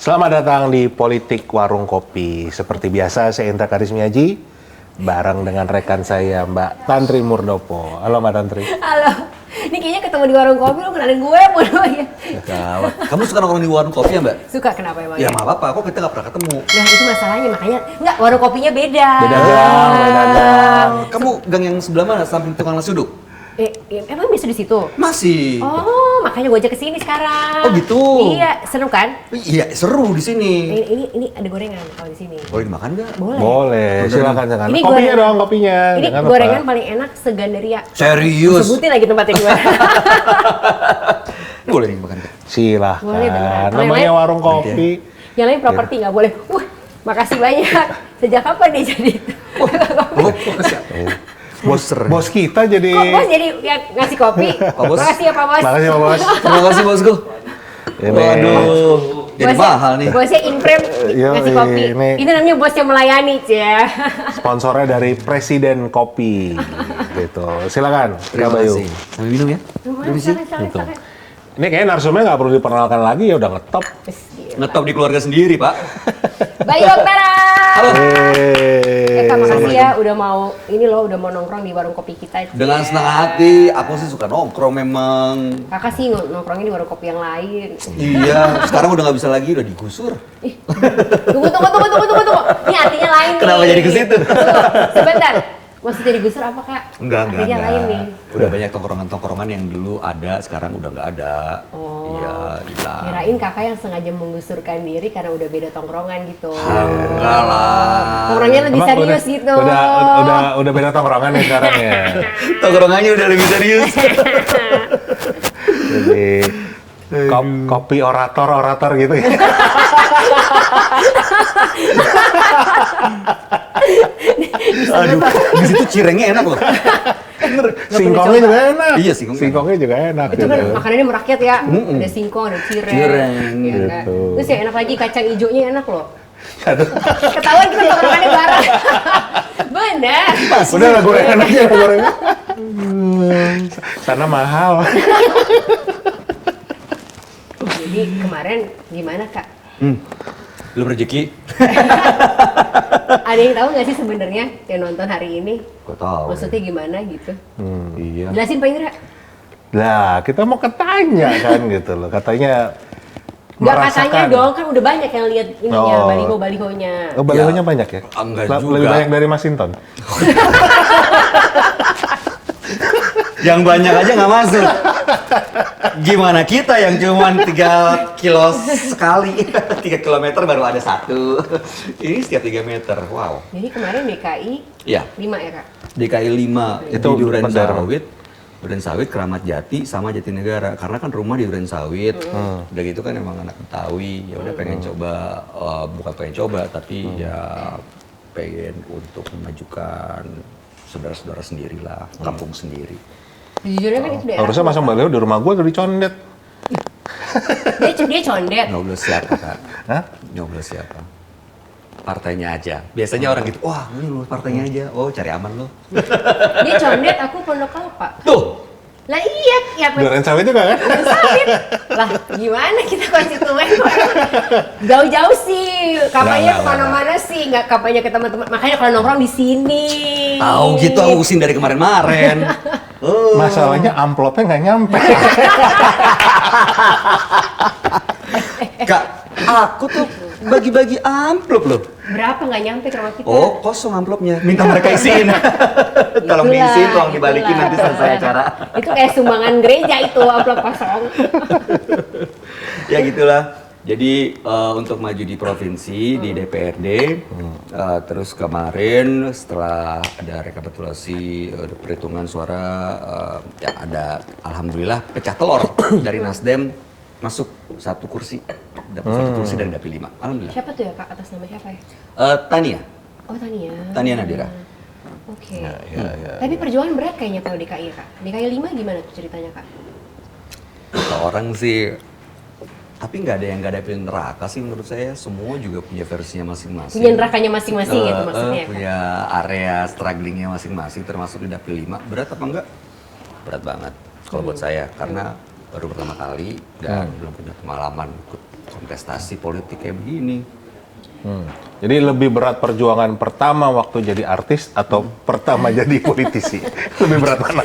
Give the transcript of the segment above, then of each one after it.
Selamat datang di Politik Warung Kopi. Seperti biasa, saya Indra Karismiaji, bareng dengan rekan saya Mbak Tantri Murdopo. Halo Mbak Tantri. Halo. Ini kayaknya ketemu di warung kopi, lu kenalin gue mulu ya. Gawat. Kamu suka nongkrong di warung kopi ya, Mbak? Suka, kenapa emang? Ya nggak apa-apa, kok kita nggak pernah ketemu. Nah itu masalahnya, makanya enggak, warung kopinya beda. Beda gang. Kamu gang yang sebelah mana? Samping tukang nasi uduk? Emang bisa di situ? Masih. Oh, makanya gue ajak ke sini sekarang. Oh, gitu? Iya, seru kan? Iya, seru di sini. Ini ada gorengan kalau di sini. Boleh dimakan nggak? Boleh, silakan. Ini Kopinya gorengan. dong, kopinya. Ini Jangan gorengan lupa. paling enak se-Gandaria. Serius? Sebutin lagi tempatnya gimana. Boleh dimakan nggak? Silahkan. Boleh, beneran. Kalau Namanya yang lain- warung kopi. Yang lain properti nggak boleh. Makasih banyak. Sejak kapan dia jadi itu? Oh, siap. Bos kita jadi. Kok bos jadi yang ngasih kopi? Pak Bos. Makasih ya Pak Bos. Makasih Pak Bos. Terima kasih bosku. Ini. Waduh, jadi Bosnya- mahal nih. Bosnya in-frame Iya, ngasih kopi. ini- Itu namanya bos yang melayani, Cia. Sponsornya dari Presiden Kopi. Gitu. Silakan, Terima Kak Bayu. kasih. Sambil minum ya. Gitu. Ini kayaknya narsumnya nggak perlu diperkenalkan lagi, ya udah ngetop. Ngetop di keluarga sendiri, Pak. Bayu Oktara. Halo. Kak, makasih ya udah mau nongkrong di warung kopi kita. Cia. Dengan senang hati, aku sih suka nongkrong memang. Kakak sih nongkrongnya di warung kopi yang lain. Iya, sekarang udah nggak bisa lagi, udah digusur. Ih, tunggu. Ini artinya lain nih. Kenapa jadi ke situ? Tunggu, sebentar. Maksudnya digusur apa, Kak? Enggak. Artinya lain nih. Udah banyak tongkrongan-tongkrongan yang dulu ada, sekarang udah nggak ada. Oh. Iya, hilang. Kirain kakak yang sengaja menggussurkan diri karena udah beda tongkrongan gitu. Enggak lah. Tongkrongannya lebih Emang serius gitu. Udah beda tongkrongan nih sekarang ya. Tongkrongannya udah lebih serius. Jadi kopi orator gitu ya. Aduh, di situ cirengnya enak loh. Singkongnya juga enak. Iya, singkong Singkongnya juga enak. Itu kan gitu. makanannya merakyat ya. Ada singkong, ada cireng. Cireng, ya kan? gitu. Terus yang enak lagi kacang hijaunya enak loh. Aduh. Ketahuan kita tongkrongannya bareng. Bener. Udah lah gorengan aja gorengan. Sana mahal. Jadi kemarin gimana Kak? Belum rezeki. Ada yang tahu nggak sih sebenarnya yang nonton hari ini? Gak tahu. Maksudnya gimana gitu? Iya. Jelasin Pak Indra. Lah, kita mau ketanya kan gitu loh. Katanya Nggak katanya merasakan. dong, kan udah banyak yang lihat ininya, Oh. baliho-balihonya. Oh, balihonya Ya, banyak ya? enggak Lebih juga. banyak dari Mas Sinton. Yang banyak aja nggak masuk. Gimana kita yang cuman 3 kilo sekali, 3 kilometer baru ada satu. Ini setiap 3 meter, wow. Jadi kemarin DKI Iya, 5 ya Kak? DKI 5 Itu di Duren daerah. Sawit, Keramat Jati, sama Jatinegara. Karena kan rumah di Duren Sawit, udah gitu kan emang anak Betawi, ya udah pengen coba, bukan pengen coba, tapi ya pengen untuk memajukan saudara-saudara sendiri lah, kampung sendiri. Jujurnya kan itu daerah. Harusnya masang baliho di rumah gue udah dicondet. Dia condet. Nyoblos siapa, Kak? Hah? Nyoblos siapa? Partainya aja. Biasanya orang gitu, wah ini lu partainya aja. Oh, cari aman lo. Dia condet, aku Pondok Kelapa. Tuh! Lah iya, ya Duren Sawit juga kan? Duren Sawit. Lah gimana kita konstituen kok jauh-jauh sih. Kampanye Nggak. kemana-mana sih, nggak kampanye ke teman-teman. Makanya kalau nongkrong di sini. Tahu gitu aku usin dari kemarin-kemarin. Oh. Masalahnya amplopnya nggak nyampe. Kak, aku tuh bagi-bagi amplop loh. Berapa nggak nyampe ke rumah kita? Oh, kosong amplopnya. Minta mereka isiin. Tolong Itulah, diisiin, tolong dibalikin itulah. nanti selesai acara. Itu kayak sumbangan gereja itu amplop kosong. Ya gitulah. Jadi untuk maju di provinsi di DPRD, terus kemarin setelah ada rekapitulasi perhitungan suara, ya ada alhamdulillah pecah telur dari Nasdem masuk satu kursi, dapat satu kursi dari Dapil 5. Alhamdulillah. Siapa tuh ya Kak? Atas nama siapa ya? Tania, Oh Tania. Tania Nadira. Oke. Ya. Tapi perjuangan berat kayaknya kalau DKI ya Kak. DKI 5 gimana tuh ceritanya Kak? Kata orang sih, tapi nggak ada yang nggak ada pilihan neraka sih menurut saya. Semua juga punya versinya masing-masing. Punya nerakanya masing-masing gitu maksudnya ya Kak? Punya area strugglingnya masing-masing, termasuk di Dapil 5. Berat apa enggak? Berat banget kalau buat saya, karena baru pertama kali dan belum punya pengalaman ikut kontestasi politik kayak begini. Jadi lebih berat perjuangan pertama waktu jadi artis atau pertama jadi politisi? Lebih berat mana?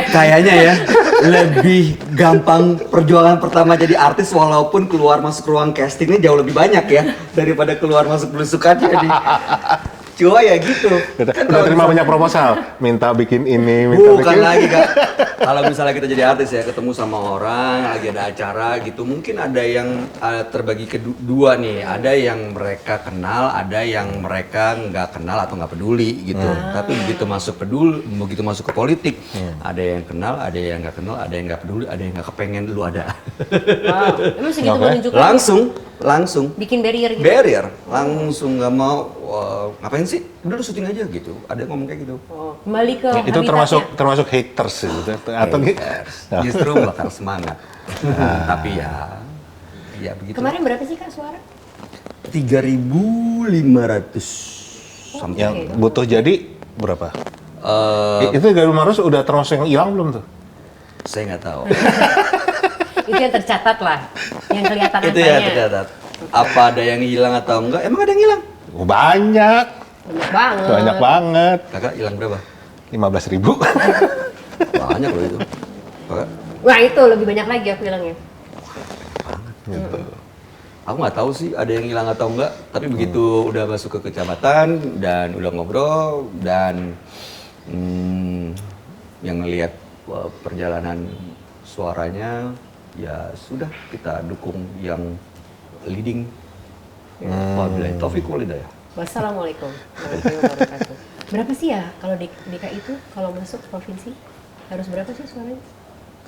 Kayaknya ya lebih gampang perjuangan pertama jadi artis walaupun keluar masuk ruang castingnya jauh lebih banyak ya daripada keluar masuk belusukan jadi. Cuma ya gitu. Udah kalau terima misalnya- banyak proposal, minta bikin ini, minta Bukan bikin lagi Kak. Kalau misalnya kita jadi artis ya, ketemu sama orang, lagi ada acara gitu, mungkin ada yang terbagi kedua nih. Ada yang mereka kenal, ada yang mereka nggak kenal atau nggak peduli gitu. Tapi begitu masuk ke politik, ada yang kenal, ada yang nggak kenal, ada yang nggak peduli, ada yang nggak kepengen lu ada. Wow, emang segitu Oke. menunjukkan langsung bikin barrier gitu. barrier, langsung nggak mau ngapain sih? Udah lu syuting aja gitu. Ada yang ngomong kayak gitu. Oh, kembali ke itu termasuk haters gitu atau Haters. Justru bakar semangat. Tapi ya begitu. Kemarin berapa sih Kak suara? 3.500 something. yang butuh jadi berapa? Eh, Itu Garuda Marus udah termasuk yang hilang belum tuh? saya nggak tahu. Itu yang tercatat lah, yang kelihatan Itu ya angkanya. tercatat. Apa ada yang hilang atau enggak? Emang ada yang hilang? Oh, banyak, Banyak banget. Kakak hilang berapa? 15.000. Banyak loh itu. Kakak, Wah itu lebih banyak lagi aku bilangnya. aku nggak tahu sih ada yang hilang atau enggak. Tapi begitu udah masuk ke kecamatan dan udah ngobrol dan yang ngelihat perjalanan suaranya, ya sudah kita dukung yang leading. Wabillahi taufiq wal hidayah. Wassalamualaikum warahmatullahi wabarakatuh. Berapa sih ya kalau DKI itu kalau masuk provinsi harus berapa sih suaranya?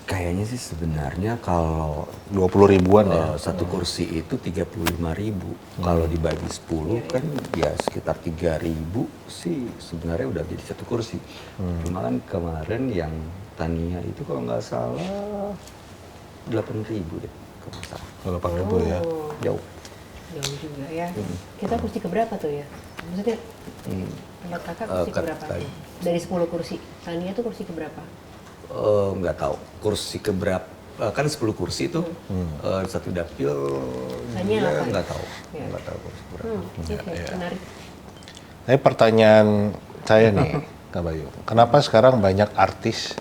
Kayaknya sih sebenarnya kalau 20 ribuan ya. satu kursi itu 35.000. Kalau dibagi 10 kan ya sekitar 3.000 sih sebenarnya udah jadi satu kursi. Cuma kan kemarin yang Tania itu kalau nggak salah 8.000 deh. Kalau nggak salah. 8.000 ya. Jauh. Jauh juga ya. Kita kursi keberapa tuh ya? Maksudnya tempat kakak kursi keberapa? Tadi. Dari 10 kursi. Tania tuh kursi keberapa? Nggak tahu kursi keberapa. Kan 10 kursi itu satu dapil Tania dia apa? nggak tahu. Ya. Nggak tahu kursi keberapa. Oke, menarik. Tapi pertanyaan saya nih, Kak Bayu, kenapa sekarang banyak artis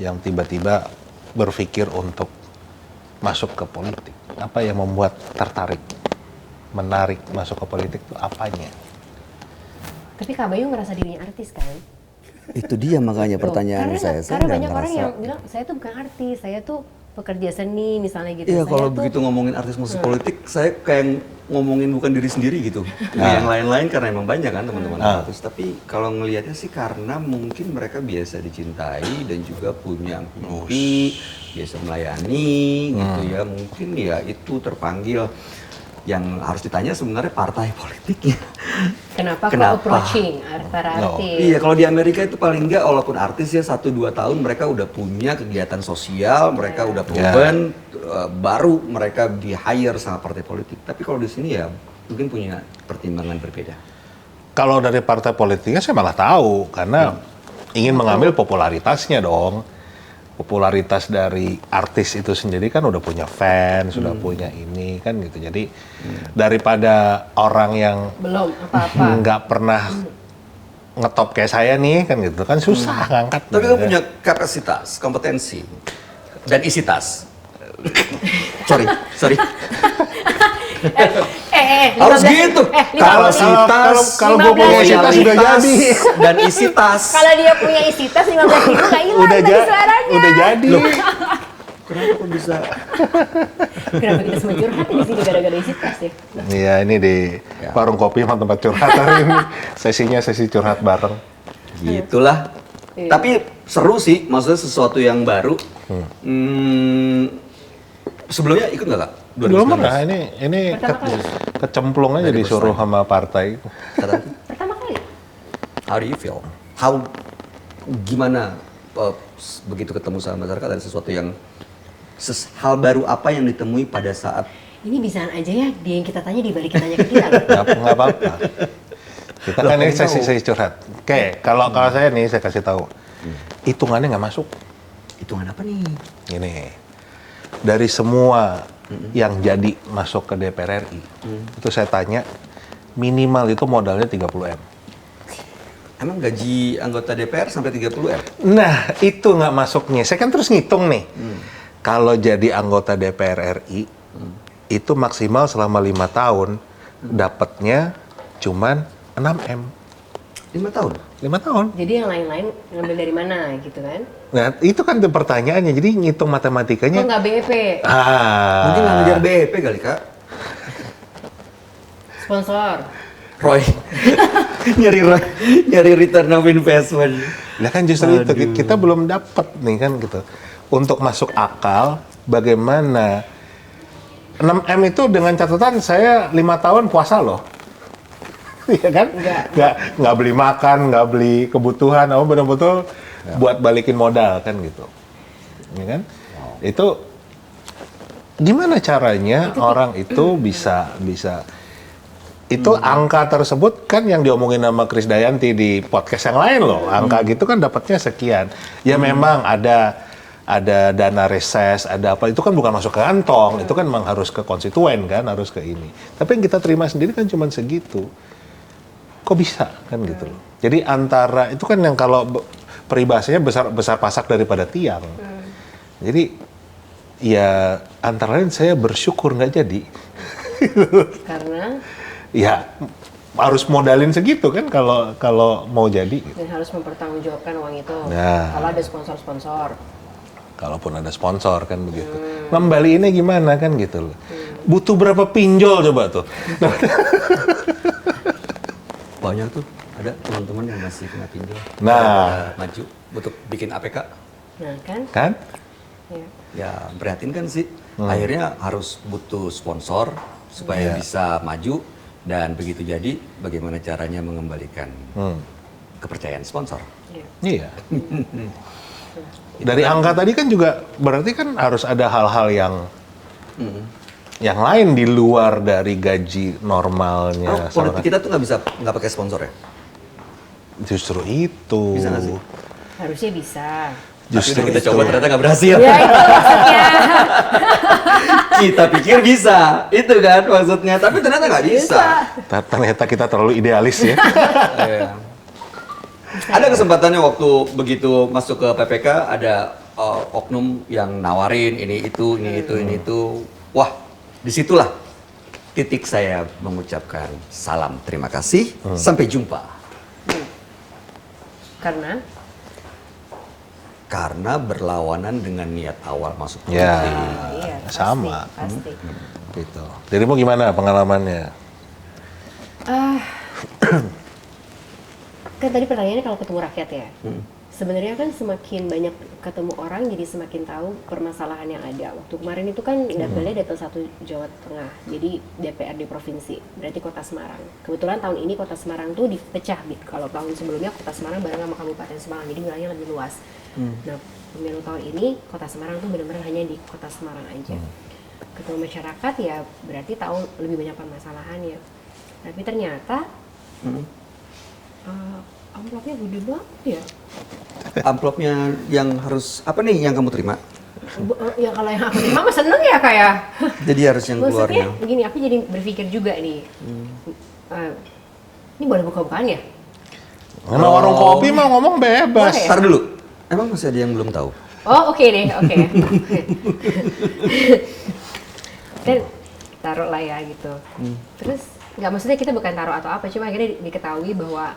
yang tiba-tiba berpikir untuk masuk ke politik? Apa yang membuat tertarik, menarik masuk ke politik itu apanya? Tapi Kak Bayu ngerasa dirinya artis kan? Itu dia makanya Tuh, pertanyaan karena, saya. Karena banyak orang yang bilang, saya tuh bukan artis, saya tuh pekerja seni misalnya gitu. Iya, Saya kalau tuh- begitu ngomongin artis musik politik, saya kayak ngomongin bukan diri sendiri gitu. Yang lain-lain karena emang banyak kan teman-teman artis. Tapi kalau ngelihatnya sih karena mungkin mereka biasa dicintai dan juga punya mimpi, biasa melayani gitu ya. Mungkin ya itu terpanggil. Yang harus ditanya sebenarnya partai politiknya. Kenapa kok Kenapa? approaching para No. artis? Iya, kalau di Amerika itu paling nggak walaupun artis ya 1-2 tahun mereka udah punya kegiatan sosial, mereka udah proven, baru mereka di hire sama partai politik. Tapi kalau di sini ya mungkin punya pertimbangan berbeda. Kalau dari partai politiknya saya malah tahu, karena ingin mengambil popularitasnya dong. Popularitas dari artis itu sendiri kan udah punya fans, sudah punya ini kan gitu. Jadi daripada orang yang Belum apa-apa. nggak pernah ngetop kayak saya nih kan gitu kan susah ngangkat. Tapi kamu punya kapasitas, kompetensi, dan isi tas. sorry. Harus 15 gitu. Kalau 15 kalau gue punya isi tas udah jadi. Dan isi tas. Kalau dia punya isi tas 15.000 nggak hilang Udah dari suaranya. udah jadi. Kenapa kok bisa? Kenapa kita semua curhat di sini gara-gara isi tas ya? Iya, ini di warung kopi sama tempat curhat hari ini. Sesinya sesi curhat bareng. Gitulah. Iya. Tapi seru sih, maksudnya sesuatu yang baru. Sebelumnya ikut nggak Kak? Belum 2019? pernah, ini Pertama kali. kecemplung aja Dari disuruh first sama partai. Kata, Pertama kali. how do you feel? Gimana begitu ketemu sama masyarakat ada sesuatu yang hal baru apa yang ditemui pada saat Ini bisaan aja ya, dia yang kita tanya dibalikin tanya ke kita. Nggak apa-apa. Kita kan ini sesi curhat. Oke, kalau saya nih saya kasih tahu. hitungannya nggak masuk. Hitungan apa nih? Ini dari semua yang jadi masuk ke DPR RI, itu saya tanya minimal itu modalnya 30 M. Emang gaji anggota DPR sampai 30 M? Nah, itu nggak masuknya. Saya kan terus ngitung nih. Kalau jadi anggota DPR RI, itu maksimal selama 5 tahun, dapatnya cuman 6 M. 5 tahun? 5 tahun. Jadi yang lain-lain ngambil dari mana gitu kan? Nah, itu kan tuh pertanyaannya. Jadi ngitung Kok matematikanya. nggak BEP? Mungkin nggak ngejar BEP kali, Kak? Sponsor? Roy. nyari return of investment. Nah kan justru itu kita belum dapat nih kan gitu. Untuk masuk akal, bagaimana 6M itu dengan catatan saya 5 tahun puasa loh. Iya kan? Nggak beli makan, nggak beli kebutuhan, apa betul-betul buat balikin modal kan gitu. Ya kan? Itu gimana caranya orang itu bisa itu angka tersebut kan yang diomongin sama Krisdayanti di podcast yang lain loh. Angka gitu kan dapatnya sekian. Ya memang ada dana reses, ada apa, itu kan bukan masuk ke kantong, itu kan memang harus ke konstituen kan, harus ke ini. Tapi yang kita terima sendiri kan cuma segitu. Kok bisa kan gitu loh. Jadi antara itu kan yang kalau peribahasanya besar pasak daripada tiang. Jadi ya antara lain saya bersyukur nggak jadi. Karena Ya harus modalin segitu kan kalau mau jadi. dan harus mempertanggungjawabkan uang itu. Nah. Kalau ada sponsor-sponsor. Kalaupun ada sponsor kan begitu. Ngembaliinnya gimana kan gitu loh. Butuh berapa pinjol coba tuh. Banyak tuh, ada teman-teman yang masih kena pinjol. Nah. Maju untuk bikin APK. Nah kan? Kan? Ya. Ya, prihatinkan sih. Akhirnya harus butuh sponsor supaya bisa maju, dan begitu jadi bagaimana caranya mengembalikan kepercayaan sponsor. Ya. Iya. Dari angka tadi kan juga berarti kan harus ada hal-hal yang lain di luar dari gaji normalnya. Politik kita tuh nggak pakai sponsor ya? Justru itu. Bisa nggak sih? Harusnya bisa. Justru Tapi kita itu. coba ternyata nggak berhasil. Ya itu maksudnya. Kita pikir bisa, itu kan maksudnya. Tapi ternyata nggak bisa. Ternyata kita terlalu idealis ya. Iya. Ada kesempatannya waktu begitu masuk ke PPK ada oknum yang nawarin ini itu. Wah, disitulah titik saya mengucapkan salam terima kasih, sampai jumpa. Karena berlawanan dengan niat awal masuk politik. Ya, Iya, sama. Pasti. Gitu. Dirimu gimana pengalamannya? Kan tadi pertanyaannya kalau ketemu rakyat ya. Sebenarnya kan semakin banyak ketemu orang jadi semakin tahu permasalahan yang ada. Waktu kemarin itu kan dapilnya datang 1 Jawa Tengah, jadi DPRD provinsi, berarti Kota Semarang. Kebetulan tahun ini Kota Semarang tuh dipecah gitu. Kalau tahun sebelumnya Kota Semarang bareng sama Kabupaten Semarang, jadi wilayahnya lebih luas. Nah, pemilu tahun ini Kota Semarang tuh benar-benar hanya di Kota Semarang aja. Ketemu masyarakat ya berarti tahu lebih banyak permasalahannya. Tapi ternyata amplopnya gede banget ya. Amplopnya yang harus apa nih yang kamu terima? Ya kalau yang aku terima mah seneng ya kayak. Jadi harus yang Maksudnya keluarnya. begini, aku jadi berpikir juga nih. Ini boleh buka-bukaan ya? Karena warung kopi mah ngomong bebas. Boleh ya? Ntar dulu. Emang masih ada yang belum tahu? Oh oke deh, oke. Kan taruh lah ya gitu. Terus nggak, maksudnya kita bukan taruh atau apa, cuma akhirnya diketahui bahwa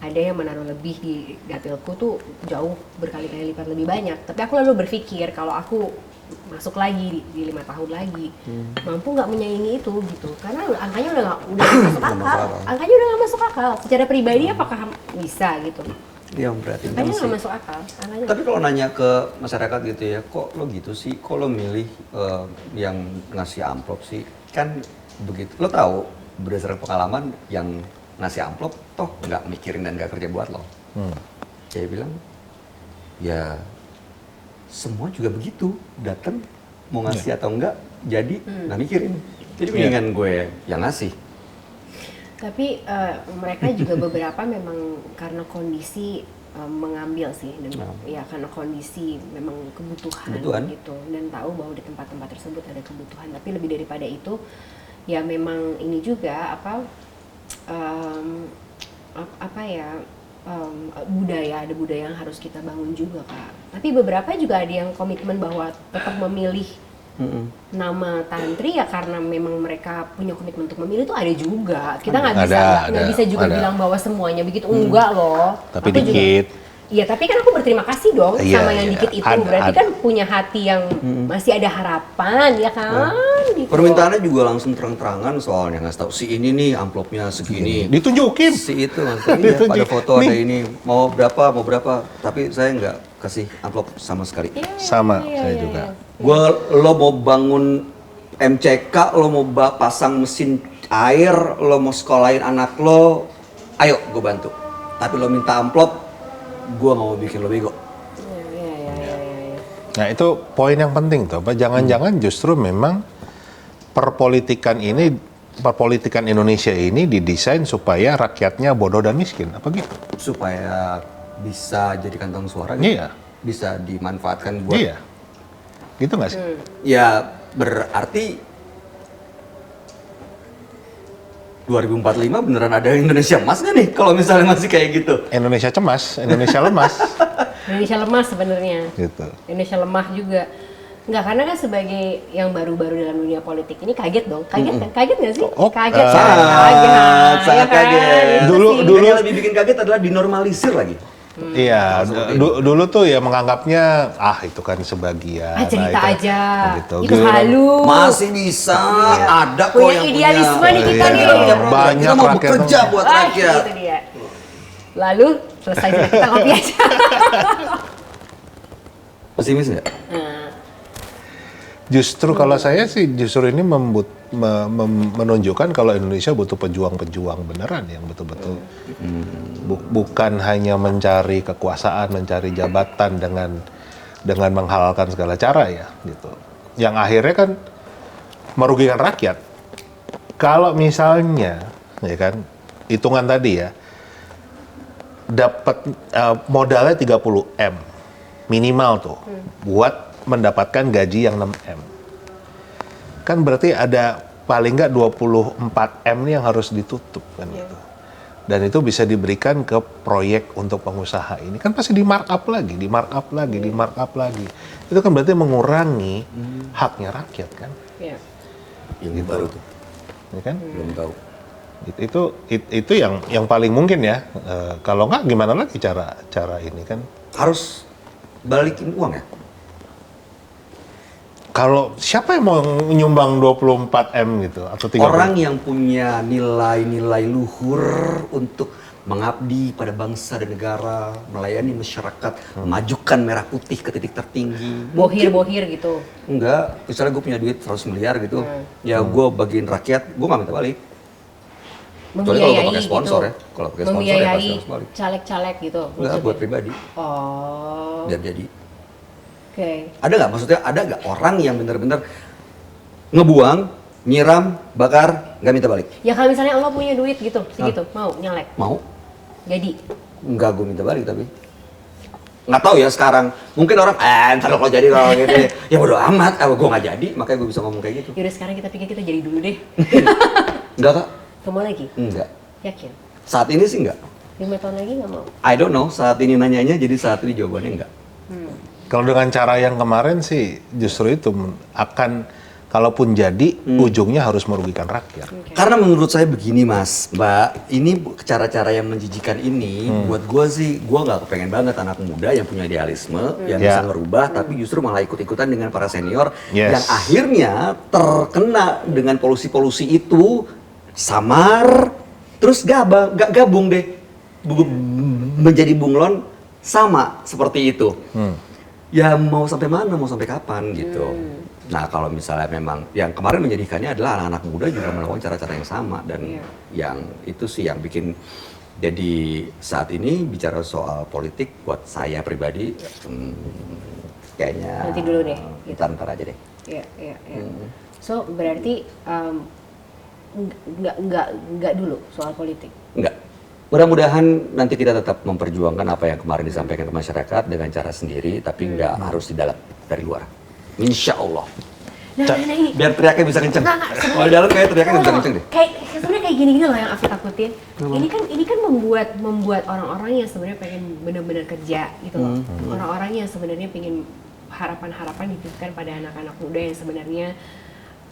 ada yang menaruh lebih di dapilku tuh jauh berkali-kali lipat lebih banyak. Tapi aku lalu berpikir kalau aku masuk lagi di 5 tahun lagi, mampu nggak menyaingi itu gitu, karena angkanya udah nggak masuk akal. Angkanya udah nggak masuk akal. Secara pribadi apakah bisa gitu? Iya, berarti Angkanya nggak masuk akal. Angkanya Tapi kalau nanya ke masyarakat gitu ya, kok lo gitu sih? Kok lo milih yang ngasih amplop sih? Kan begitu. Lo tahu berdasarkan pengalaman yang ngasih amplop toh nggak mikirin dan nggak kerja buat lo. Saya bilang, ya semua juga begitu. Datang mau ngasih atau enggak, jadi nggak mikirin. Jadi mendingan gue yang ngasih. Tapi mereka juga beberapa memang karena kondisi mengambil sih, dan ya karena kondisi memang kebutuhan gitu, dan tahu bahwa di tempat-tempat tersebut ada kebutuhan. Tapi lebih daripada itu, ya memang ini juga budaya, ada budaya yang harus kita bangun juga, Kak. Tapi beberapa juga ada yang komitmen bahwa tetap memilih nama tantri ya karena memang mereka punya komitmen untuk memilih, itu ada juga. Kita nggak bisa juga bilang bahwa semuanya begitu, enggak loh. Tapi aku dikit. Iya, tapi kan aku berterima kasih dong sama yang dikit itu. Berarti kan punya hati yang masih ada harapan, ya kan? Gitu. Permintaannya juga langsung terang-terangan soalnya, nggak tahu si ini nih amplopnya segini. Ditunjukin. Si itu nanti pada foto ada ini mau berapa. Tapi saya nggak kasih amplop sama sekali. Sama, saya juga. Lo mau bangun MCK, lo mau pasang mesin air, lo mau sekolahin anak lo, ayo gue bantu. Tapi lo minta amplop, gue nggak mau bikin lo bego. Nah itu poin yang penting tuh, jangan-jangan justru memang perpolitikan Indonesia ini didesain supaya rakyatnya bodoh dan miskin, apa gitu? Supaya bisa jadi kantong suara, gitu? Iya. Bisa dimanfaatkan buat. Iya, gitu nggak sih? Ya berarti 2045 beneran ada Indonesia emas nggak nih kalau misalnya masih kayak gitu? Indonesia cemas, Indonesia lemas. Indonesia lemah sebenarnya. Gitu. Indonesia lemah juga. Enggak, karena kan sebagai yang baru-baru dalam dunia politik ini kaget dong. Kaget kan? Kaget nggak sih? Kaget. Sangat kaget. Dulu yang lebih bikin kaget adalah dinormalisir lagi. Iya, dulu tuh ya menganggapnya itu kan sebagian. Cerita aja. Gitu. Itu halu. Masih bisa ada kok punya yang idealisme nih kita nih. Banyak kita mau rakyat bekerja buat rakyat. Itu dia. Lalu selesai sudah, kita ngopi aja. Pesimis nggak? Justru kalau saya sih justru ini menunjukkan kalau Indonesia butuh pejuang-pejuang beneran yang betul-betul bukan hanya mencari kekuasaan, mencari jabatan dengan menghalalkan segala cara ya gitu. Yang akhirnya kan merugikan rakyat. Kalau misalnya ya kan hitungan tadi ya dapat modalnya 30M minimal tuh buat mendapatkan gaji yang 6M. Kan berarti ada paling nggak 24M nih yang harus ditutup kan gitu. Dan itu bisa diberikan ke proyek untuk pengusaha ini. Kan pasti di markup lagi. Itu kan berarti mengurangi haknya rakyat kan. Iya. Yang baru tuh. Ya kan? Belum tahu. Itu yang paling mungkin ya. Kalau nggak gimana lagi cara ini kan? Harus balikin uang ya? Kalau siapa yang mau nyumbang 24M gitu atau 30? Orang yang punya nilai-nilai luhur untuk mengabdi pada bangsa dan negara, melayani masyarakat, memajukan merah putih ke titik tertinggi. Bohir gitu. Enggak, misalnya gue punya duit 100 miliar gitu, ya gue bagiin rakyat, gue nggak minta balik. Kecuali kalau gue pakai sponsor gitu. Ya, kalau pakai sponsor ya pasti harus balik. Caleg-caleg gitu. Enggak, buat pribadi. Oh. Biar jadi. Oke. Ada nggak orang yang benar-benar ngebuang, nyiram, bakar, nggak minta balik? Ya kalau misalnya Allah punya duit gitu, segitu, mau nyalek? Mau? Jadi? Enggak, gue minta balik tapi. Nggak tahu ya sekarang. Mungkin orang, ntar kalau jadi kalau gitu. Ya bodo amat, gue nggak jadi, makanya gue bisa ngomong kayak gitu. Yaudah sekarang kita pikir kita jadi dulu deh. Enggak kak? Kamu lagi? Enggak. Yakin? Saat ini sih enggak. 5 tahun lagi nggak mau? I don't know, saat ini nanyanya jadi saat ini jawabannya enggak. Kalau dengan cara yang kemarin sih justru itu akan kalaupun jadi ujungnya harus merugikan rakyat. Karena menurut saya begini mas, mbak, ini cara-cara yang menjijikan ini buat gue sih, gue nggak kepengen banget anak muda yang punya idealisme, yang bisa ngerubah, tapi justru malah ikut-ikutan dengan para senior yang akhirnya terkena dengan polusi-polusi itu, samar, terus gak gabung deh, menjadi bunglon sama seperti itu. Ya mau sampai mana, mau sampai kapan gitu. Nah kalau misalnya memang yang kemarin menjadikannya adalah anak-anak muda juga melakukan cara-cara yang sama dan yang itu sih yang bikin jadi saat ini bicara soal politik buat saya pribadi kayaknya nanti dulu deh. Ntar aja deh. Iya. So berarti nggak dulu soal politik. Enggak. Mudah-mudahan nanti kita tetap memperjuangkan apa yang kemarin disampaikan ke masyarakat dengan cara sendiri, tapi nggak harus di dalam, dari luar. Insya Allah. Nah, ini Biar teriaknya bisa kenceng. Nggak, Kalau di dalam kayak teriaknya nggak bisa kenceng deh. Kayak sebenarnya kayak gini-gini loh yang aku takutin. Ini kan membuat orang-orang yang sebenarnya pengen benar-benar kerja gitu loh. Orang-orang yang sebenarnya pengen harapan-harapan dititipkan pada anak-anak muda yang sebenarnya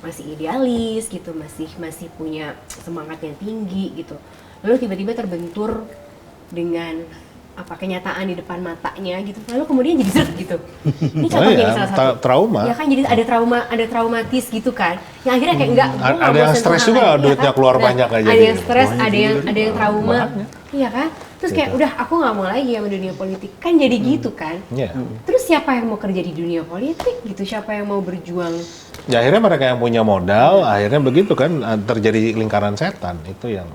masih idealis gitu, masih punya semangat yang tinggi gitu. Lalu tiba-tiba terbentur dengan kenyataan di depan matanya gitu. Lalu kemudian jadi zet gitu. Ini contohnya iya, nih salah satu. trauma. Ya kan jadi ada traumatis gitu kan. Yang akhirnya kayak enggak. gua nggak Ada mau yang sentuh stres hal juga lain, ya duitnya kan? keluar Nah, banyak aja ada yang gitu. stres, Banyak ada yang trauma. Makanya. Iya kan? Terus kayak udah aku nggak mau lagi sama dunia politik. Kan jadi gitu kan. Iya. Terus siapa yang mau kerja di dunia politik gitu? Siapa yang mau berjuang? Ya akhirnya mereka yang punya modal, akhirnya begitu kan terjadi lingkaran setan itu yang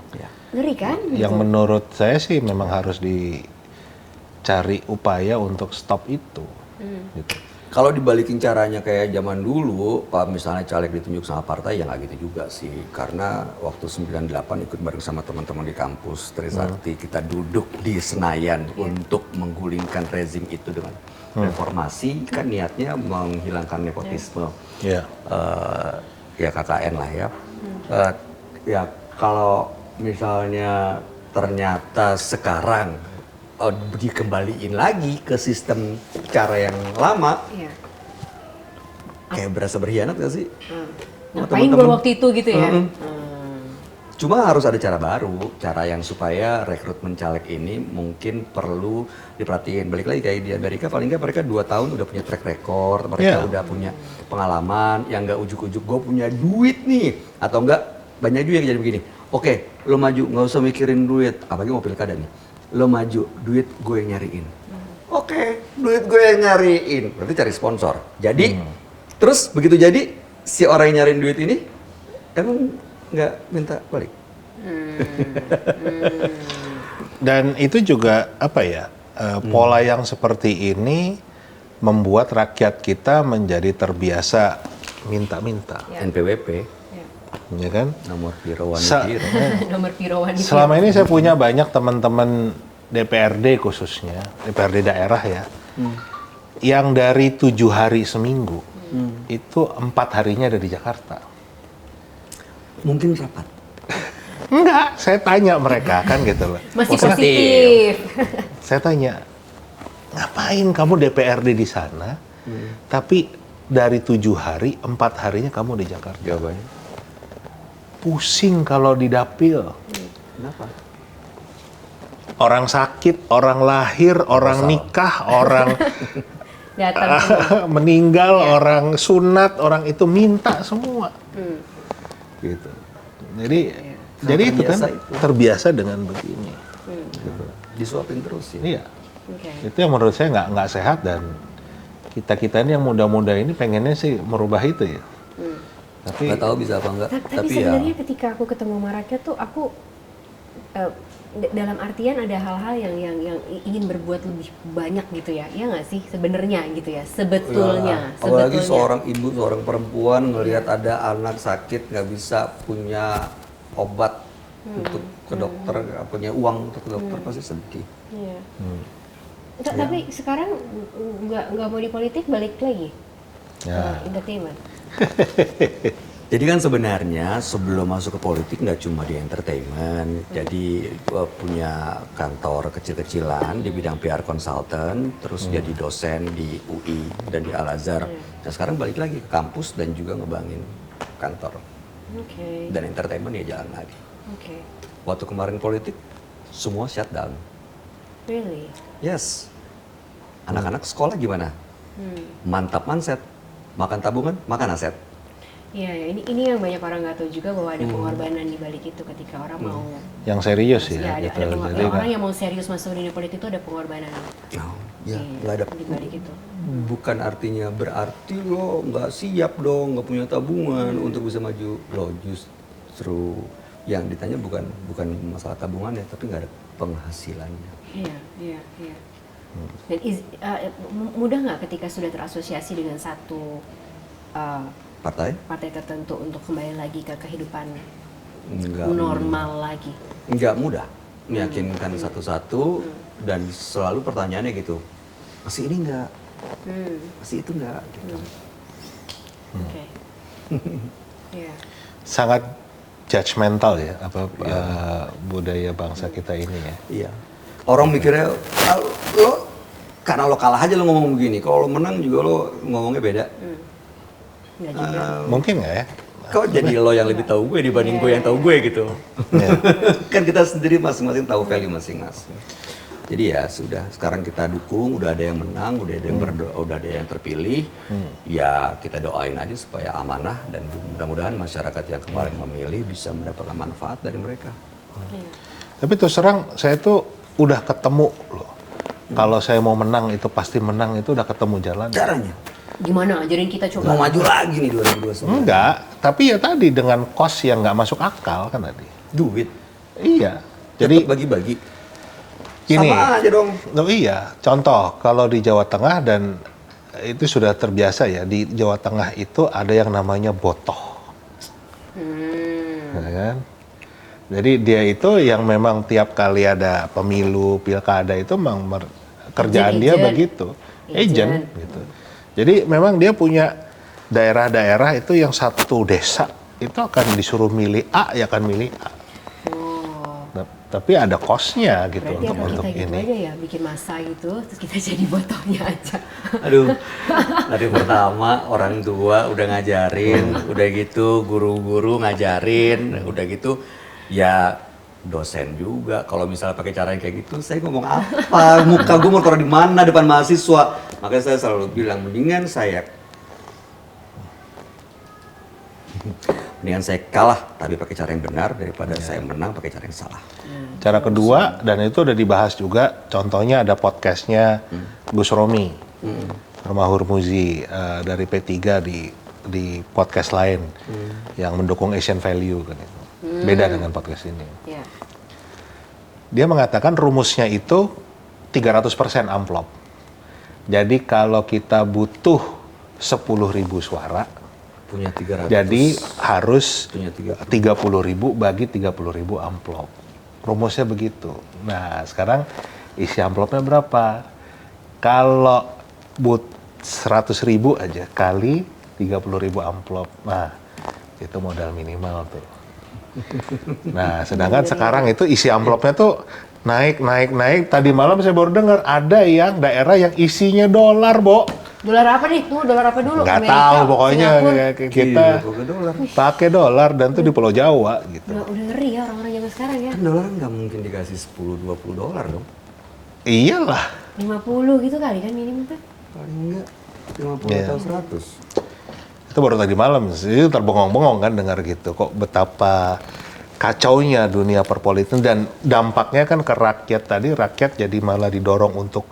Ngeri kan? yang Gitu. menurut saya sih memang harus dicari upaya untuk stop itu. Gitu. Kalau dibalikin caranya kayak zaman dulu, Pak misalnya caleg ditunjuk sama partai, ya nggak gitu juga sih. Karena waktu 98 ikut bareng sama teman-teman di kampus Trisakti, kita duduk di Senayan untuk menggulingkan rezim itu dengan reformasi, kan niatnya menghilangkan nepotisme. Iya. Ya KKN lah ya. Ya kalau misalnya ternyata sekarang dikembaliin lagi ke sistem cara yang lama, Iya. kayak berasa berkhianat gak sih? Oh, Ngapain gue teman-teman. waktu itu gitu ya? Cuma harus ada cara baru, cara yang supaya rekrutmen caleg ini mungkin perlu diperhatiin. Balik lagi kayak di Amerika, paling nggak mereka 2 tahun udah punya track record, mereka Yeah. udah punya pengalaman, yang nggak ujuk-ujuk gue punya duit nih, atau enggak banyak juga yang jadi begini. Oke, lo maju, nggak usah mikirin duit, apalagi mau pilkada nih. Lo maju, duit gue yang nyariin. Oke, duit gue yang nyariin, berarti cari sponsor. Jadi, terus begitu jadi si orang yang nyariin duit ini emang nggak minta balik. Dan itu juga apa ya, pola yang seperti ini membuat rakyat kita menjadi terbiasa minta-minta, Ya. NPWP, Ya. ya kan? nomor piro Sa- wanita. Nomor pirowan itu. Selama ini saya punya banyak teman-teman DPRD khususnya, DPRD daerah ya, yang dari 7 hari seminggu, itu 4 harinya ada di Jakarta. Mungkin rapat. Enggak, saya tanya mereka kan gitu loh. Masih Positif. positif. Saya tanya, ngapain kamu DPRD di sana, tapi dari 7 hari, 4 harinya kamu di Jakarta? Jawabannya. Pusing kalau di dapil. Kenapa? Orang sakit, orang lahir, orang nikah, orang Datang semua. meninggal, Iya. orang sunat, orang itu minta semua. Gitu. Jadi, jadi itu kan terbiasa itu. terbiasa dengan begini. Gitu. Disuapin terus ya. Iya, Oke. itu yang menurut saya nggak sehat dan kita ini yang muda-muda ini pengennya sih merubah itu ya. Tapi Nggak tahu bisa apa enggak. Tapi ya. sebenarnya ketika aku ketemu sama rakyat tuh aku dalam artian ada hal-hal yang ingin berbuat lebih banyak gitu ya, ya nggak sih sebenarnya gitu ya, sebetulnya. Ya, apalagi sebetulnya. seorang ibu, seorang perempuan ngelihat ada anak sakit nggak bisa punya obat untuk ke dokter, nggak punya uang untuk ke dokter, pasti sedih. Iya. Tapi sekarang nggak mau di politik, balik lagi Ya. ke entertainment. Jadi kan sebenarnya sebelum masuk ke politik nggak cuma di entertainment, jadi gua punya kantor kecil-kecilan di bidang PR consultant, terus jadi dosen di UI dan di Al Azhar. Nah sekarang balik lagi ke kampus dan juga ngebangin kantor Oke. dan entertainment ya jalan lagi. Oke. Waktu kemarin politik semua shutdown. Really? Yes. Anak-anak sekolah gimana? Mantap manset, makan tabungan, makan aset. Iya, ya, ini yang banyak orang nggak tahu juga bahwa ada pengorbanan di balik itu ketika orang mau yang serius ya, ya, ada gitu. pengorbanan. Jadi Orang yang mau serius masuk dunia politik itu ada pengorbanan. Oh, ya, Iya, nggak ada. di balik itu. Bukan artinya berarti lo nggak siap dong, nggak punya tabungan untuk bisa maju. Lo justru yang ditanya bukan masalah tabungan ya, tapi nggak ada penghasilannya. Iya, iya, iya. Dan mudah nggak ketika sudah terasosiasi dengan satu Partai? partai tertentu untuk kembali lagi ke kehidupan normal lagi? Nggak mudah meyakinkan satu-satu, dan selalu pertanyaannya gitu, masih ini nggak, masih itu nggak gitu. Oke. Iya. Sangat judgmental ya budaya bangsa kita ini ya. Iya. Orang mikirnya, lo karena lo kalah aja lo ngomong begini, kalau lo menang juga lo ngomongnya beda. Nggak juga. Mungkin nggak ya? Kok jadi lo yang lebih tahu gue dibanding gue yang tahu gue gitu. Iya. Kan kita sendiri masing-masing tahu value masing-masing. Jadi ya sudah, sekarang kita dukung, udah ada yang menang, udah ada yang berdoa, udah ada yang terpilih. Ya kita doain aja supaya amanah, dan mudah-mudahan masyarakat yang kemarin memilih bisa mendapatkan manfaat dari mereka. Iya. Tapi terus terang saya tuh udah ketemu loh. Kalau saya mau menang itu pasti menang, itu udah ketemu jalan. Caranya Gimana? Ajarin kita coba. mau maju lagi nih 2029. Enggak, tapi ya tadi dengan cost yang nggak masuk akal kan tadi. Duit. Iya. Jadi Jadi bagi-bagi. gini. Sama aja dong. Oh iya, contoh kalau di Jawa Tengah, dan itu sudah terbiasa ya, di Jawa Tengah itu ada yang namanya botoh. Ya kan? Jadi dia itu yang memang tiap kali ada pemilu, pilkada itu memang kerjaan dia Agent. begitu. Agent. Gitu. Jadi memang dia punya daerah-daerah itu yang satu desa itu akan disuruh milih A, ya akan milih A. Oh. Tapi ada cost-nya gitu Berarti apa untuk kita gitu ini. aja ya, bikin masa gitu, terus kita jadi botohnya aja. Aduh, dari pertama orang tua udah ngajarin, udah gitu guru-guru ngajarin, udah gitu ya dosen juga. Kalau misalnya pakai cara yang kayak gitu, saya ngomong apa? Muka gue mau taruh di mana depan mahasiswa? Makanya saya selalu bilang, mendingan saya kalah tapi pakai cara yang benar daripada saya menang pakai cara yang salah. Cara kedua, dan itu udah dibahas juga, contohnya ada podcastnya Gus Romi, Romahur Muzi dari P3 di podcast lain yang mendukung Asian Value kan itu. Beda dengan podcast ini. Iya. Dia mengatakan rumusnya itu 300% amplop. Jadi kalau kita butuh 10.000 suara, Punya 300. jadi harus Punya 30.000 bagi 30.000 amplop. Rumusnya begitu. Nah, sekarang isi amplopnya berapa? Kalau 100.000 aja kali 30.000 amplop. Nah, itu modal minimal tuh. Nah, sedangkan sekarang itu isi amplopnya tuh naik. Tadi malam saya baru dengar ada yang daerah yang isinya dolar, Bo. Dolar apa nih? Tuh, dolar apa dulu? Nggak Amerika, tahu, pokoknya Singapura? kita dolar. pakai dolar dan tuh di Pulau Jawa gitu. Udah ngeri ya orang-orang zaman sekarang ya. Kan dolar nggak mungkin dikasih 10-20 dolar dong. Iyalah. 50 gitu kali kan minimum tuh. Paling enggak 50 Iya. atau 100. Itu baru tadi malam sih, itu terbengong-bengong kan dengar gitu. Kok betapa kacaunya dunia perpolitikan, dan dampaknya kan ke rakyat tadi, rakyat jadi malah didorong untuk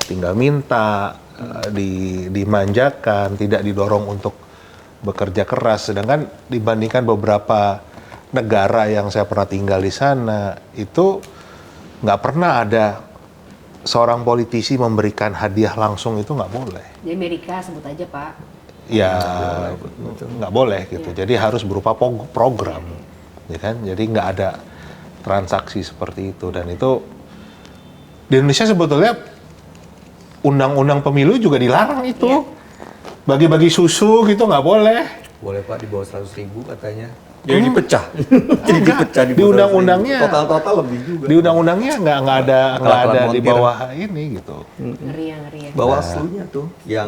tinggal minta, dimanjakan, tidak didorong untuk bekerja keras. Sedangkan dibandingkan beberapa negara yang saya pernah tinggal di sana, itu nggak pernah ada seorang politisi memberikan hadiah langsung, itu nggak boleh. Di Amerika sebut aja Pak. Ya nggak boleh gitu. Jadi harus berupa program, ya kan? Jadi nggak ada transaksi seperti itu. Dan itu di Indonesia sebetulnya undang-undang pemilu juga dilarang itu. Bagi-bagi susu gitu nggak boleh. Boleh Pak, di bawah 100.000 katanya. Jadi dipecah. Jadi Enggak. dipecah Di bawah 100.000. undang-undangnya. Total lebih juga. Di undang-undangnya nggak ada Kelakuan di montir. bawah ini gitu. Ngeri ya, ngeri ya. Bawaslu-nya tuh yang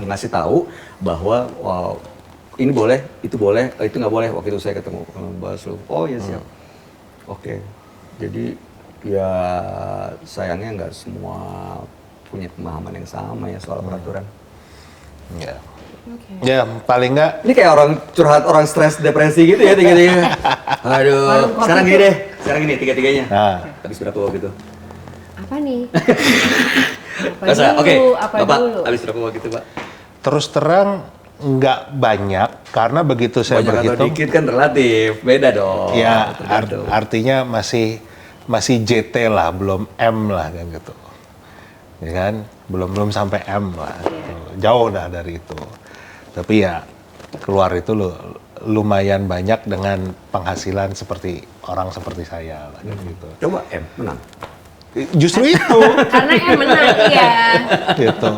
ngasih tahu bahwa ini boleh, itu boleh, itu nggak boleh. Waktu itu saya ketemu Bawaslu. Oh ya siap. Oke. Jadi ya sayangnya nggak semua punya pemahaman yang sama ya soal peraturan. Ya. Oke. Ya paling nggak Ini kayak orang curhat, orang stres, depresi gitu ya tiga-tiganya. Aduh, sekarang gini deh, sekarang gini tiga-tiganya. Nah. Habis berapa waktu itu? Apa nih? Apa Masa? dulu? Oke, Apa Bapak, dulu? habis berapa waktu itu Pak? terus terang nggak banyak, karena begitu saya Banyak atau berhitung, dikit kan relatif, beda dong. ya Tergantung. artinya masih JT lah, belum M lah kan gitu, ya kan, belum sampai M lah, gitu. Jauh dah dari itu. Tapi ya keluar itu lumayan banyak dengan penghasilan seperti orang seperti saya lah, gitu. Coba M menang. Justru itu. Karena yang menang, iya. Gitu.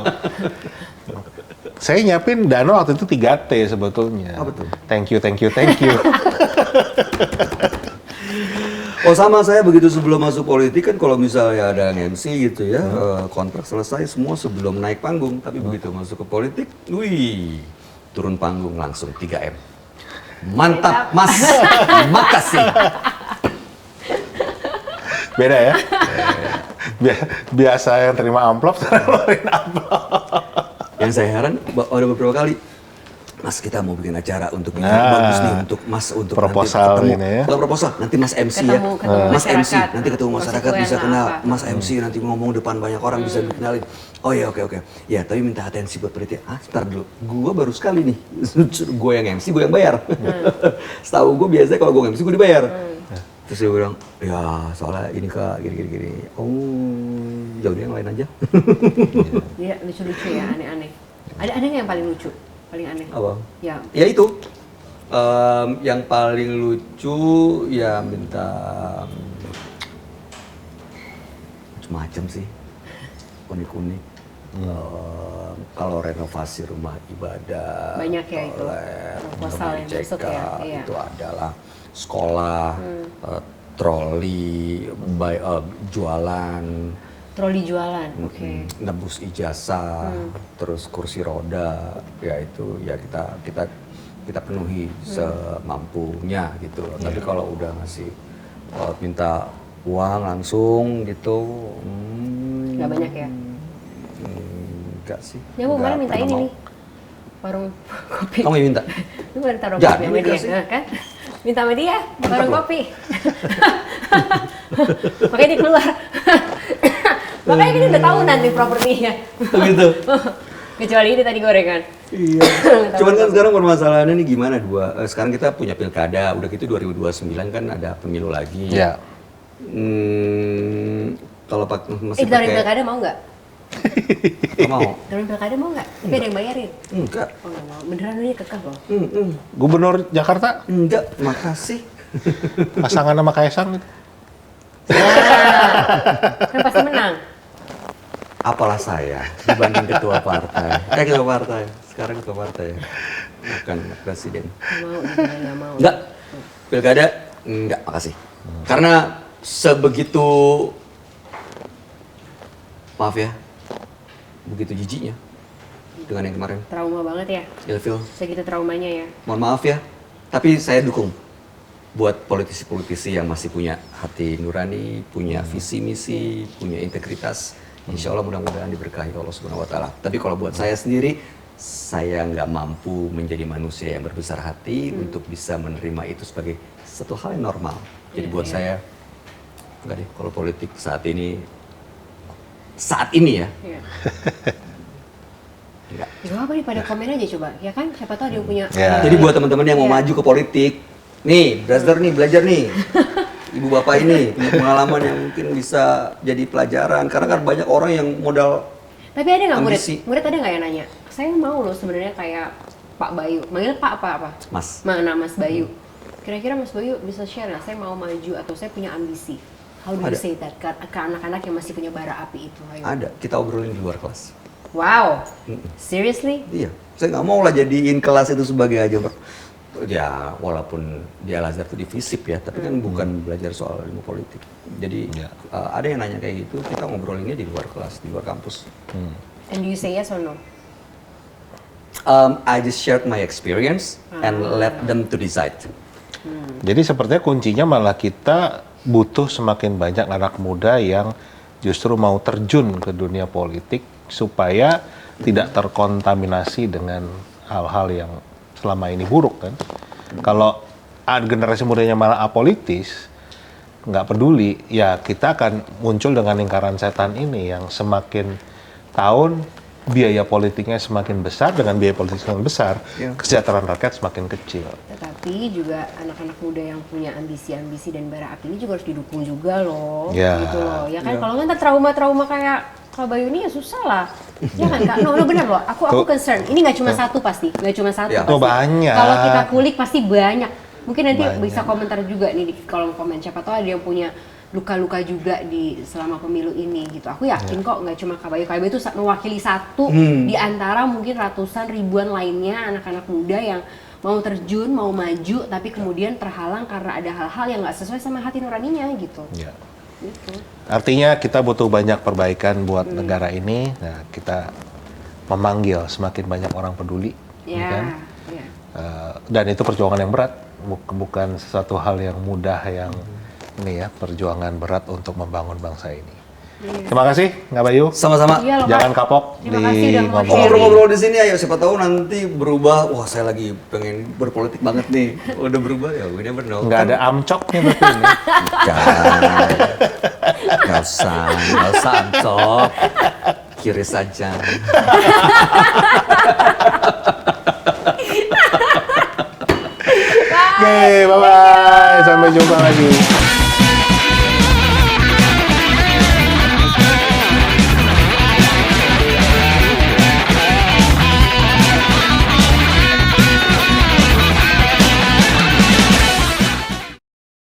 Saya nyiapin dana waktu itu 3T sebetulnya. Apa tuh? Thank you, thank you, thank you. Oh sama saya begitu sebelum masuk politik kan kalau misalnya ada yang MC gitu ya, kontrak selesai semua sebelum naik panggung. Tapi begitu masuk ke politik, wih, turun panggung langsung 3M. Mantap Mas, makasih. Beda ya? Biasa yang terima amplop, sekarang ngeluarin amplop. Yang saya heran ada beberapa kali, Mas kita mau bikin acara untuk ini Nah, bagus nih untuk Mas untuk proposal nanti ketemu, ini ya. bukan proposal, nanti Mas MC Ketemu Mas MC masyarakat. nanti ketemu masyarakat bisa Konstituen kenal, apa. Mas MC nanti ngomong depan banyak orang bisa dikenalin. Oh ya oke. Ya tapi minta atensi buat panitia. Ntar dulu, gua baru sekali nih, gue yang MC, gue yang bayar. Setahu gue biasanya kalau gue MC gue dibayar. Terus dia bilang, ya soalnya ini kak, gini. Oh, jauh yang lain aja. Dia lucu-lucu ya, aneh-aneh. Ada nggak yang paling lucu? Paling aneh? Apa? Ya, Ya itu, yang paling lucu ya minta macam-macam sih, unik-unik. Kalau renovasi rumah ibadah, Banyak ya itu, toilet, proposal yang RUMJK, masuk ya, iya. itu adalah sekolah, troli, jualan, troli jualan, oke. nebus ijazah, terus kursi roda, ya itu ya kita penuhi semampunya gitu. Tapi kalau udah ngasih minta uang langsung gitu, Nggak banyak ya? enggak sih. Ya, Bu, kemarin Nggak minta pernah ini mau. nih, warung kopi. Kamu yang minta? Lu baru taruh Jadi kopi sama dia, dikasih. nah, kan? Minta sama dia, warung loh. kopi. Makanya dia keluar. Makanya kita udah tahu nanti propertinya. Begitu. Kecuali ini tadi gorengan. Iya. Cuman kan sekarang permasalahannya nih gimana sekarang kita punya pilkada, udah gitu 2029 kan ada pemilu lagi. Ya. Kalau masih Taruhin pakai pilkada mau nggak? nggak mau. Taruhin pilkada mau nggak? Tapi ada yang bayarin. Enggak. Oh nggak mau, beneran lu dia kekeh loh. Gubernur Jakarta Enggak, makasih. pasangan sama Kaisang gitu. Kan pasti menang. Apalah saya dibanding ketua partai. Ketua partai. Sekarang ketua partai. Bukan presiden. Nggak mau, dia bilang nggak mau. Enggak. Pilkada enggak, makasih. Karena sebegitu maaf ya. Begitu jijiknya dengan yang kemarin. Trauma banget ya, Ilfil. segitu traumanya ya. Mohon maaf ya. Tapi saya dukung buat politisi-politisi yang masih punya hati nurani, punya visi misi, punya integritas. Insya Allah mudah-mudahan diberkahi Allah Subhanahu Wa Taala. Tapi kalau buat saya sendiri, saya nggak mampu menjadi manusia yang berbesar hati untuk bisa menerima itu sebagai satu hal yang normal. Jadi Iya, buat iya. saya nggak deh kalau politik saat ini ya Iya. nggak. Gak apa nih pada komen aja coba, ya kan? Siapa tahu dia punya. Ya. Jadi buat teman-teman yang mau Iya. maju ke politik, nih, belajar nih. Ibu bapak ini punya pengalaman yang mungkin bisa jadi pelajaran karena kan banyak orang yang modal Tapi ada nggak murid? ambisi. Murid ada nggak yang nanya? Saya mau loh sebenarnya kayak Pak Bayu. Manggil Pak apa? Mas. Mana Mas Bayu? Kira-kira Mas Bayu bisa share nggak? Saya mau maju atau saya punya ambisi. How do you Ada. say that ke anak-anak yang masih punya bara api itu? Ayo. Ada, kita obrolin di luar kelas. Wow, seriously? Iya, saya nggak mau lah jadiin kelas itu sebagai ajang ya walaupun di Al Azhar itu di FISIP ya, tapi kan bukan belajar soal ilmu politik. Jadi Ya. ada yang nanya kayak gitu, kita ngobrolinnya di luar kelas, di luar kampus. And do you say yes or no? I just shared my experience and let them to decide. Jadi sepertinya kuncinya malah kita butuh semakin banyak anak muda yang justru mau terjun ke dunia politik supaya tidak terkontaminasi dengan hal-hal yang selama ini buruk kan. Kalau generasi mudanya malah apolitis, nggak peduli, ya kita akan muncul dengan lingkaran setan ini yang semakin tahun biaya politiknya semakin besar, dengan biaya politik semakin besar, Ya. kesejahteraan rakyat semakin kecil. Tetapi juga anak-anak muda yang punya ambisi-ambisi dan bara api ini juga harus didukung juga loh, Ya. gitu loh. Ya kan Ya. kalau nggak ntar trauma-trauma kayak Kalau Bayu ini ya susah lah. Jangan Kak, no benar loh. Aku concern. Ini nggak cuma satu pasti, nggak cuma satu. Ya. Pasti. Tuh banyak. Kalau kita kulik pasti banyak. Mungkin nanti Banyak. bisa komentar juga nih di kolom komen. Siapa tahu ada yang punya luka-luka juga di selama pemilu ini gitu. Aku yakin kok nggak cuma Kak Bayu. Kak Bayu itu mewakili satu di antara mungkin ratusan ribuan lainnya anak-anak muda yang mau terjun, mau maju, tapi kemudian terhalang karena ada hal-hal yang nggak sesuai sama hati nuraninya gitu. Ya. Gitu. Artinya kita butuh banyak perbaikan buat negara ini. Nah, kita memanggil semakin banyak orang peduli, Ya, kan? ya. Dan itu perjuangan yang berat, bukan sesuatu hal yang mudah yang ini ya, perjuangan berat untuk membangun bangsa ini. Terima kasih, Nggak Bayu. Sama-sama. Iya loh, Kak. Jangan kapok Terima di kasih udah mau ngobrol. sharing. Ngobrol-ngobrol di sini ayo, siapa tahu nanti berubah. Wah, saya lagi pengen berpolitik banget nih. Udah berubah ya, we never know. Nggak ada amcoknya berarti ini. Jangan. Nggak usah Ancok. Kiri saja. Oke, bye-bye. Sampai jumpa lagi.